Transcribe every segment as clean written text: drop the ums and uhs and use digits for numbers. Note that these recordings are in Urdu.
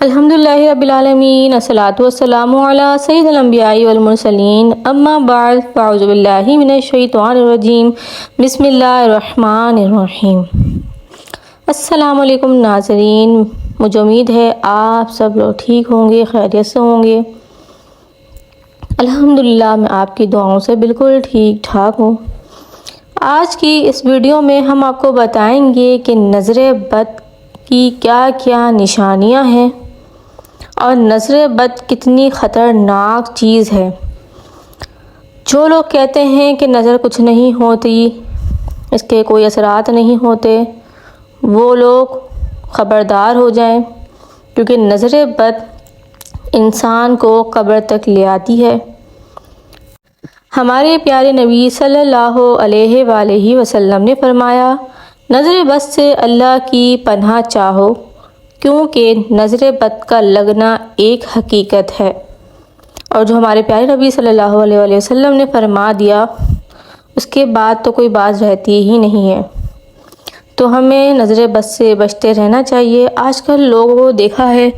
الحمدللہ رب العالمین، الصلاۃ والسلام علی سید الانبیاء والمرسلین، اما بعد فاعوذ باللہ من الشیطان الرجیم، بسم اللہ الرحمن الرحیم۔ السلام علیکم ناظرین، مجھے امید ہے آپ سب لوگ ٹھیک ہوں گے، خیریت سے ہوں گے۔ الحمدللہ میں آپ کی دعاؤں سے بالکل ٹھیک ٹھاک ہوں۔ آج کی اس ویڈیو میں ہم آپ کو بتائیں گے کہ نظر بد کی کیا کیا نشانیاں ہیں اور نظر بد کتنی خطرناک چیز ہے۔ جو لوگ کہتے ہیں کہ نظر کچھ نہیں ہوتی، اس کے کوئی اثرات نہیں ہوتے، وہ لوگ خبردار ہو جائیں، کیونکہ نظر بد انسان کو قبر تک لے آتی ہے۔ ہمارے پیارے نبی صلی اللہ علیہ وآلہ وسلم نے فرمایا، نظر بد سے اللہ کی پناہ چاہو، کیونکہ نظر بد کا لگنا ایک حقیقت ہے، اور جو ہمارے پیارے نبی صلی اللہ علیہ وآلہ وسلم نے فرما دیا، اس کے بعد تو کوئی بات رہتی ہی نہیں ہے۔ تو ہمیں نظر بد سے بچتے رہنا چاہیے۔ آج کل لوگوں کو دیکھا ہے،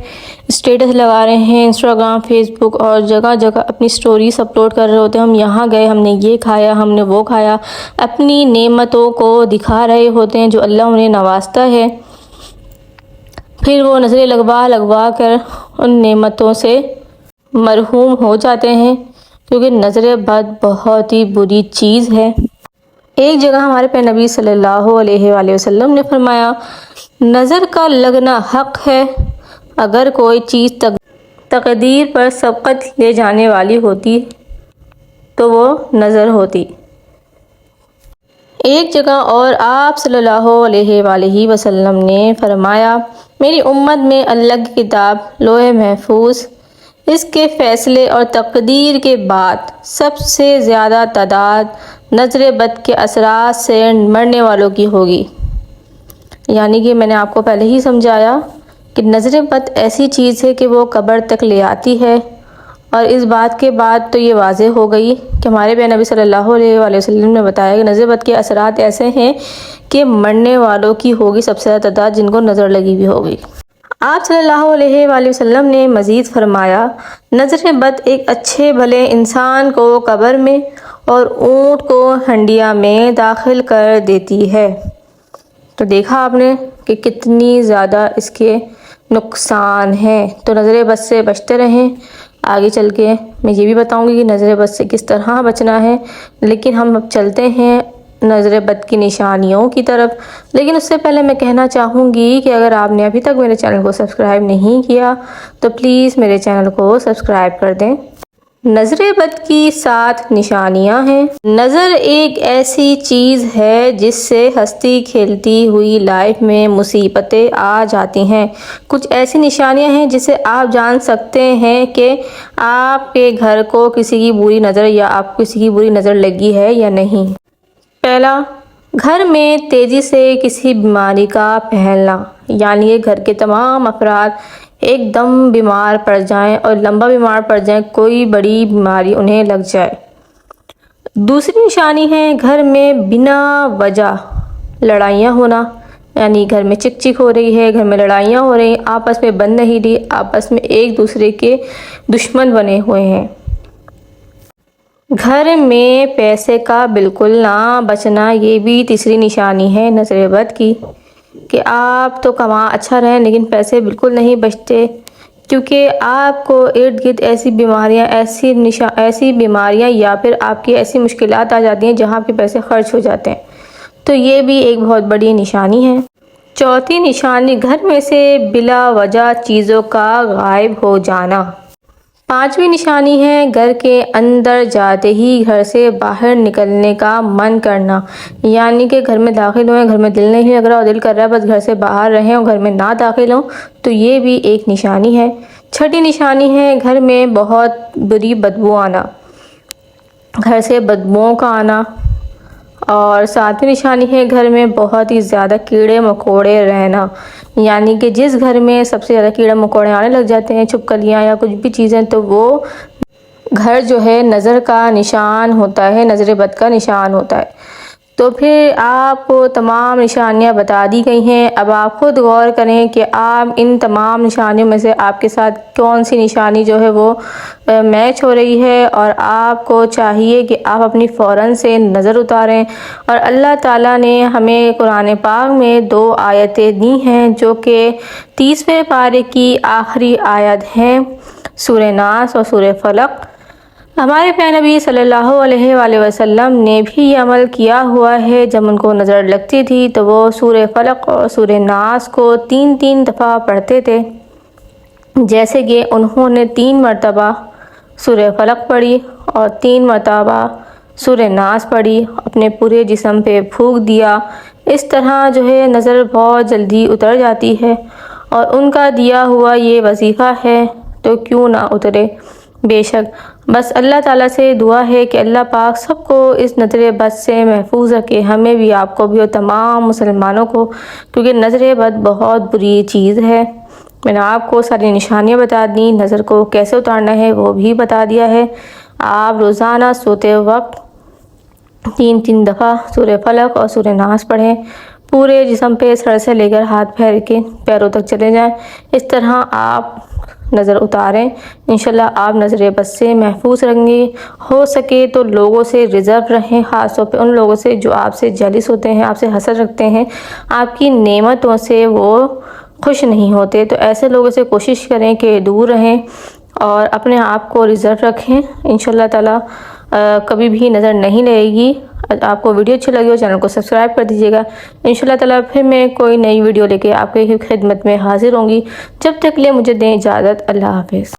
اسٹیٹس لگا رہے ہیں، انسٹاگرام، فیس بک اور جگہ جگہ اپنی سٹوریز اپلوڈ کر رہے ہوتے ہیں، ہم یہاں گئے، ہم نے یہ کھایا، ہم نے وہ کھایا، اپنی نعمتوں کو دکھا رہے ہوتے ہیں جو اللہ انہیں نوازتا ہے۔ پھر وہ نظریں لگوا کر ان نعمتوں سے محروم ہو جاتے ہیں، کیونکہ نظر بد بہت ہی بری چیز ہے۔ ایک جگہ ہمارے پیارے نبی صلی اللہ علیہ وآلہ وسلم نے فرمایا، نظر کا لگنا حق ہے۔ اگر کوئی چیز تقدیر پر سبقت لے جانے والی ہوتی تو وہ نظر ہوتی۔ ایک جگہ اور آپ صلی اللہ علیہ وآلہ وسلم نے فرمایا، میری امت میں اللہ کی کتاب لوح محفوظ، اس کے فیصلے اور تقدیر کے بعد سب سے زیادہ تعداد نظر بد کے اثرات سے مرنے والوں کی ہوگی۔ یعنی کہ میں نے آپ کو پہلے ہی سمجھایا کہ نظر بد ایسی چیز ہے کہ وہ قبر تک لے آتی ہے، اور اس بات کے بعد تو یہ واضح ہو گئی کہ ہمارے پیارے نبی صلی اللہ علیہ وآلہ وسلم نے بتایا کہ نظر بد کے اثرات ایسے ہیں کہ مرنے والوں کی ہوگی سب سے زیادہ تعداد، جن کو نظر لگی ہوئی ہوگی۔ آپ صلی اللہ علیہ وآلہ وسلم نے مزید فرمایا، نظر بد ایک اچھے بھلے انسان کو قبر میں اور اونٹ کو ہنڈیا میں داخل کر دیتی ہے۔ تو دیکھا آپ نے کہ کتنی زیادہ اس کے نقصان ہیں۔ تو نظر بد سے بچتے رہیں۔ آگے چل کے میں یہ بھی بتاؤں گی کہ نظر بد سے کس طرح بچنا ہے، لیکن ہم اب چلتے ہیں نظر بد کی نشانیوں کی طرف۔ لیکن اس سے پہلے میں کہنا چاہوں گی کہ اگر آپ نے ابھی تک میرے چینل کو سبسکرائب نہیں کیا تو پلیز میرے چینل کو سبسکرائب کر دیں۔ نظر بد کی 7 نشانیاں ہیں۔ نظر ایک ایسی چیز ہے جس سے ہنستی کھیلتی ہوئی لائف میں مصیبتیں آ جاتی ہیں۔ کچھ ایسی نشانیاں ہیں جسے آپ جان سکتے ہیں کہ آپ کے گھر کو کسی کی بری نظر یا آپ کو کسی کی بری نظر لگی ہے یا نہیں۔ پہلا، گھر میں تیزی سے کسی بیماری کا پھیلنا، یعنی کہ گھر کے تمام افراد ایک دم بیمار پڑ جائیں اور لمبا بیمار پڑ جائیں، کوئی بڑی بیماری انہیں لگ جائے۔ دوسری نشانی ہے گھر میں بنا وجہ لڑائیاں ہونا، یعنی گھر میں چک چک ہو رہی ہے، گھر میں لڑائیاں ہو رہی ہیں، آپس میں بن نہیں رہی، آپس میں ایک دوسرے کے دشمن بنے ہوئے ہیں۔ گھر میں پیسے کا بالکل نہ بچنا، یہ بھی تیسری نشانی ہے نظر بد کی، کہ آپ تو کما اچھا رہے لیکن پیسے بالکل نہیں بچتے، کیونکہ آپ کو ارد گرد ایسی بیماریاں یا پھر آپ کی ایسی مشکلات آ جاتی ہیں جہاں پہ پیسے خرچ ہو جاتے ہیں۔ تو یہ بھی ایک بہت بڑی نشانی ہے۔ چوتھی نشانی، گھر میں سے بلا وجہ چیزوں کا غائب ہو جانا۔ پانچویں نشانی ہے گھر کے اندر جاتے ہی گھر سے باہر نکلنے کا من کرنا، یعنی کہ گھر میں داخل ہوئے، گھر میں دل نہیں لگ رہا اور دل کر رہا ہے بس گھر سے باہر رہیں اور گھر میں نہ داخل ہوں، تو یہ بھی ایک نشانی ہے۔ چھٹی نشانی ہے گھر میں بہت بری بدبو آنا، گھر سے بدبوؤں کا آنا۔ اور ساتویں نشانی ہے گھر میں بہت ہی زیادہ کیڑے مکوڑے رہنا، یعنی کہ جس گھر میں سب سے زیادہ کیڑے مکوڑے آنے لگ جاتے ہیں، چھپکلیاں یا کچھ بھی چیزیں، تو وہ گھر جو ہے نظر کا نشان ہوتا ہے، نظر بد کا نشان ہوتا ہے۔ تو پھر آپ کو تمام نشانیاں بتا دی گئی ہیں۔ اب آپ خود غور کریں کہ آپ ان تمام نشانیوں میں سے آپ کے ساتھ کون سی نشانی جو ہے وہ میچ ہو رہی ہے، اور آپ کو چاہیے کہ آپ اپنی فوراً سے نظر اتاریں۔ اور اللہ تعالیٰ نے ہمیں قرآن پاک میں 2 آیتیں دی ہیں جو کہ 30ویں پارے کی آخری آیت ہیں، سورہ ناس اور سورہ فلق۔ ہمارے پیارے نبی صلی اللہ علیہ وآلہ وسلم نے بھی یہ عمل کیا ہوا ہے۔ جب ان کو نظر لگتی تھی تو وہ سورہ فلق اور سورہ ناس کو 3 دفعہ پڑھتے تھے، جیسے کہ انہوں نے 3 مرتبہ سورہ فلق پڑھی اور 3 مرتبہ سورہ ناس پڑھی، اپنے پورے جسم پہ پھونک دیا۔ اس طرح جو ہے نظر بہت جلدی اتر جاتی ہے، اور ان کا دیا ہوا یہ وظیفہ ہے تو کیوں نہ اترے۔ بے شک بس اللہ تعالیٰ سے دعا ہے کہ اللہ پاک سب کو اس نظر بد سے محفوظ رکھے، ہمیں بھی، آپ کو بھی اور تمام مسلمانوں کو، کیونکہ نظر بد بہت بری چیز ہے۔ میں نے آپ کو ساری نشانیاں بتا دیں، نظر کو کیسے اتارنا ہے وہ بھی بتا دیا ہے۔ آپ روزانہ سوتے وقت 3 دفعہ سورہ فلق اور سورہ ناس پڑھیں، پورے جسم پہ سر سے لے کر ہاتھ پیر کے پیروں تک چلے جائیں۔ اس طرح آپ نظر اتاریں، انشاءاللہ آپ نظر بد سے محفوظ رہیں گے۔ ہو سکے تو لوگوں سے ریزرو رہیں، خاص طور پہ ان لوگوں سے جو آپ سے جیلس ہوتے ہیں، آپ سے حسد رکھتے ہیں، آپ کی نعمتوں سے وہ خوش نہیں ہوتے، تو ایسے لوگوں سے کوشش کریں کہ دور رہیں اور اپنے آپ کو ریزرو رکھیں۔ انشاءاللہ تعالیٰ کبھی بھی نظر نہیں لگے گی۔ آپ کو ویڈیو اچھی لگی ہو چینل کو سبسکرائب کر دیجیے گا۔ انشاءاللہ تعالیٰ پھر میں کوئی نئی ویڈیو لے کے آپ کی خدمت میں حاضر ہوں گی۔ جب تک کے لیے مجھے دیں اجازت، اللہ حافظ۔